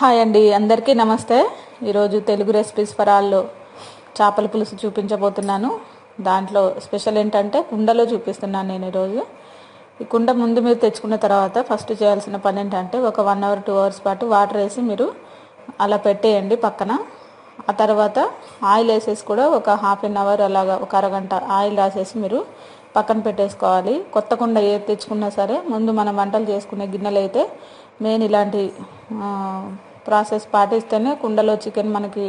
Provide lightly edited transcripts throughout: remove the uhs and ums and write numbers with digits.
Hi అండి, అందరికీ నమస్తే. ఈరోజు తెలుగు రెసిపీస్ ఫర్ ఆల్లో చేపల పులుసు చూపించబోతున్నాను. దాంట్లో స్పెషల్ ఏంటంటే కుండలో చూపిస్తున్నాను నేను ఈరోజు. ఈ కుండ ముందు మీరు తెచ్చుకున్న తర్వాత ఫస్ట్ చేయాల్సిన పని ఏంటంటే ఒక 1 అవర్ 2 అవర్స్ పాటు వాటర్ వేసి మీరు అలా పెట్టేయండి పక్కన. ఆ తర్వాత ఆయిల్ వేసేసి కూడా ఒక హాఫ్ అన్ అవర్ అలాగా ఒక అరగంట ఆయిల్ రాసేసి మీరు పక్కన పెట్టేసుకోవాలి. కొత్త కుండ ఏది తెచ్చుకున్నా సరే ముందు మనం వంటలు చేసుకునే గిన్నెలు అయితే మెయిన్ ఇలాంటి ప్రాసెస్ పాటిస్తేనే కుండలో చికెన్ మనకి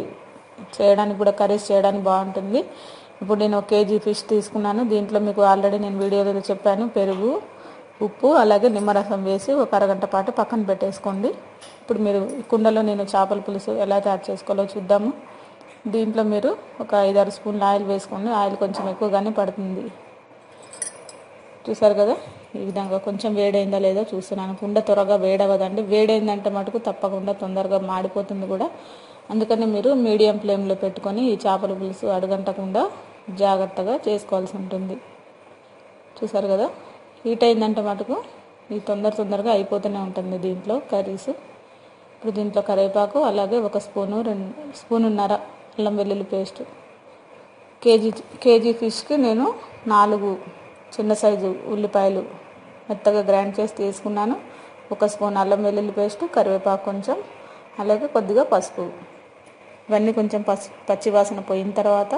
చేయడానికి కూడా కర్రీస్ చేయడానికి బాగుంటుంది. ఇప్పుడు నేను 1 కేజీ ఫిష్ తీసుకున్నాను. దీంట్లో మీకు ఆల్రెడీ నేను వీడియోలో చెప్పాను. పెరుగు, ఉప్పు అలాగే నిమ్మరసం వేసి ఒక అరగంట పాటు పక్కన పెట్టేసుకోండి. ఇప్పుడు మీరు ఈ కుండలో నేను చేపల పులుసు ఎలా తయారు చేసుకోవాలో చూద్దాము. దీంట్లో మీరు ఒక 5-6 స్పూన్ల ఆయిల్ వేసుకోండి. ఆయిల్ కొంచెం ఎక్కువగానే పడుతుంది. చూసారు కదా, ఈ విధంగా కొంచెం వేడైందా లేదో చూస్తున్నాను. కుండ త్వరగా వేడవదండి. వేడైందంటే మటుకు తప్పకుండా తొందరగా మాడిపోతుంది కూడా. అందుకని మీరు మీడియం ఫ్లేమ్లో పెట్టుకొని ఈ చేపల పులుసు అడుగంటకుండా జాగ్రత్తగా చేసుకోవాల్సి ఉంటుంది. చూసారు కదా, హీట్ అయిందంటే మటుకు ఇది తొందరగా అయిపోతూనే ఉంటుంది దీంట్లో కర్రీస్. ఇప్పుడు దీంట్లో కరివేపాకు అలాగే 1 స్పూను 2 స్పూనున్నర అల్లం వెల్లుల్లి పేస్ట్. కేజీ ఫిష్కి నేను 4 చిన్న సైజు ఉల్లిపాయలు మెత్తగా గ్రైండ్ చేసి తీసుకున్నాను. 1 స్పూన్ అల్లం వెల్లుల్లి పేస్ట్, కరివేపాకు కొంచెం, అలాగే కొద్దిగా పసుపు. ఇవన్నీ కొంచెం పచ్చివాసన పోయిన తర్వాత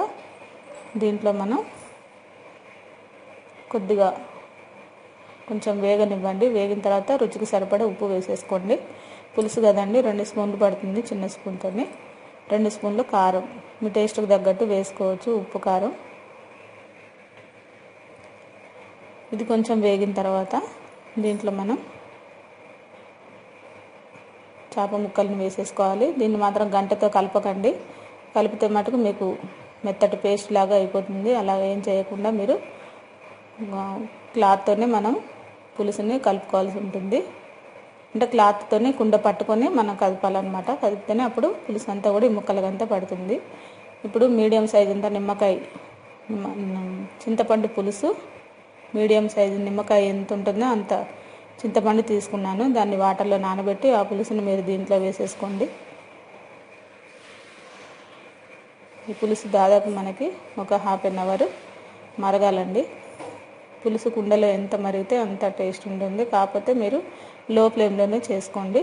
దీంట్లో మనం కొద్దిగా కొంచెం వేగనివ్వండి. వేగిన తర్వాత రుచికి సరిపడా ఉప్పు వేసేసుకోండి. పులుసు కదండి, 2 స్పూన్లు పడుతుంది చిన్న స్పూన్తో. 2 స్పూన్లు కారం మీ టేస్ట్కి తగ్గట్టు వేసుకోవచ్చు, ఉప్పు కారం. ఇది కొంచెం వేగిన తర్వాత దీంట్లో మనం చేప ముక్కల్ని వేసేసుకోవాలి. దీన్ని మాత్రం గంటతో కలపకండి. కలిపితే మటుకు మీకు మెత్తటి పేస్ట్ లాగా అయిపోతుంది. అలా ఏం చేయకుండా మీరు క్లాత్తోనే మనం పులుసుని కలుపుకోవాల్సి ఉంటుంది. అంటే క్లాత్తోనే కుండ పట్టుకొని మనం కదపాలన్నమాట. కదిపితేనే అప్పుడు పులుసు అంతా కూడా ఈ ముక్కలకంతా పడుతుంది. ఇప్పుడు మీడియం సైజ్ అంతా నిమ్మకాయ చింతపండు పులుసు మీడియం సైజు నిమ్మకాయ ఎంత ఉంటుందో అంత చింతపండు తీసుకున్నాను. దాన్ని వాటర్లో నానబెట్టి ఆ పులుసుని మీరు దీంట్లో వేసేసుకోండి. ఈ పులుసు దాదాపు మనకి ఒక హాఫ్ అన్ అవర్ మరగాలండి. పులుసు కుండలో ఎంత మరిగితే అంత టేస్ట్ ఉంటుంది. కాకపోతే మీరు లో ఫ్లేమ్లోనే చేసుకోండి.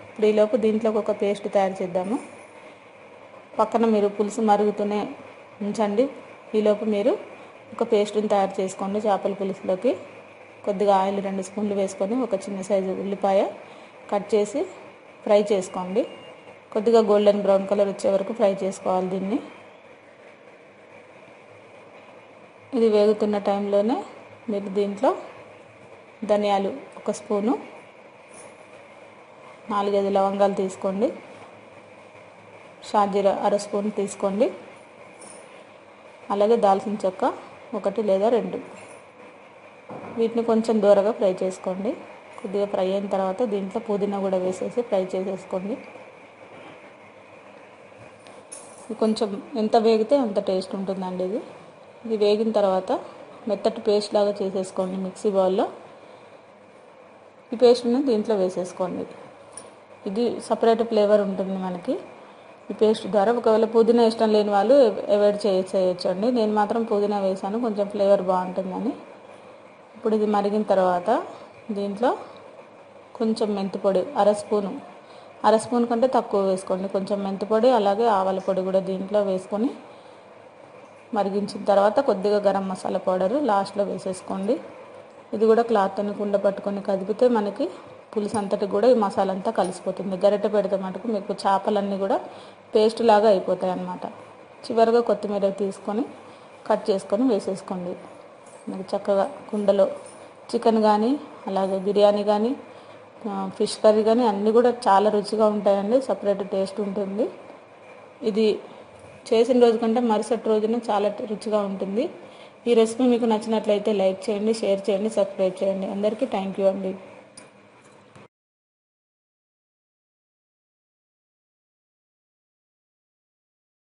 ఇప్పుడు ఈలోపు దీంట్లోకి ఒక పేస్ట్ తయారు చేద్దాము. పక్కన మీరు పులుసు మరుగుతూనే ఉంచండి. ఈలోపు మీరు ఒక పేస్ట్ని తయారు చేసుకోండి. చేపల పులుసులోకి కొద్దిగా ఆయిల్ 2 స్పూన్లు వేసుకొని ఒక చిన్న సైజు ఉల్లిపాయ కట్ చేసి ఫ్రై చేసుకోండి. కొద్దిగా గోల్డెన్ బ్రౌన్ కలర్ వచ్చే వరకు ఫ్రై చేసుకోవాలి దీన్ని. ఇది వేగుతున్న టైంలోనే మీరు దీంట్లో ధనియాలు 1 స్పూను, 4-5 లవంగాలు తీసుకోండి. షాజీరా 1/2 స్పూన్ తీసుకోండి. అలాగే దాల్చిన చెక్క 1 లేదా 2. వీటిని కొంచెం దూరగా ఫ్రై చేసుకోండి. కొద్దిగా ఫ్రై అయిన తర్వాత దీంట్లో పుదీనా కూడా వేసేసి ఫ్రై చేసేసుకోండి. ఇది కొంచెం ఎంత వేగితే అంత టేస్ట్ ఉంటుందండి. ఇది వేగిన తర్వాత మెత్తటి పేస్ట్ లాగా చేసేసుకోండి మిక్సీ బౌల్లో. ఈ పేస్ట్ని దీంట్లో వేసేసుకోండి. ఇది సపరేట్ ఫ్లేవర్ ఉంటుంది మనకి ఈ పేస్ట్ ద్వారా. ఒకవేళ పుదీనా ఇష్టం లేని వాళ్ళు అవాయిడ్ చేయొచ్చండి. నేను మాత్రం పుదీనా వేసాను, కొంచెం ఫ్లేవర్ బాగుంటుందని. ఇప్పుడు ఇది మరిగిన తర్వాత దీంట్లో కొంచెం మెంతిపొడి 1/2 స్పూన్ కంటే తక్కువ వేసుకోండి. కొంచెం మెంతిపొడి అలాగే ఆవాల పొడి కూడా దీంట్లో వేసుకొని మరిగించిన తర్వాత కొద్దిగా గరం మసాలా పౌడరు లాస్ట్లో వేసేసుకోండి. ఇది కూడా క్లాత్తోని కుండ పట్టుకొని కదిపితే మనకి పులుసు అంతటి కూడా ఈ మసాలా అంతా కలిసిపోతుంది. గరిటె పెడితే మటుకు మీకు చేపలన్నీ కూడా పేస్ట్ లాగా అయిపోతాయి అన్నమాట. చివరిగా కొత్తిమీర తీసుకొని కట్ చేసుకొని వేసేసుకోండి. మీకు చక్కగా కుండలో చికెన్ కానీ అలాగే బిర్యానీ కానీ ఫిష్ కర్రీ కానీ అన్నీ కూడా చాలా రుచిగా ఉంటాయండి. సపరేట్ టేస్ట్ ఉంటుంది. ఇది చేసిన రోజు కంటే మరుసటి రోజున చాలా రుచిగా ఉంటుంది. ఈ రెసిపీ మీకు నచ్చినట్లయితే లైక్ చేయండి, షేర్ చేయండి, సబ్స్క్రైబ్ చేయండి. అందరికీ థ్యాంక్ యూ అండి.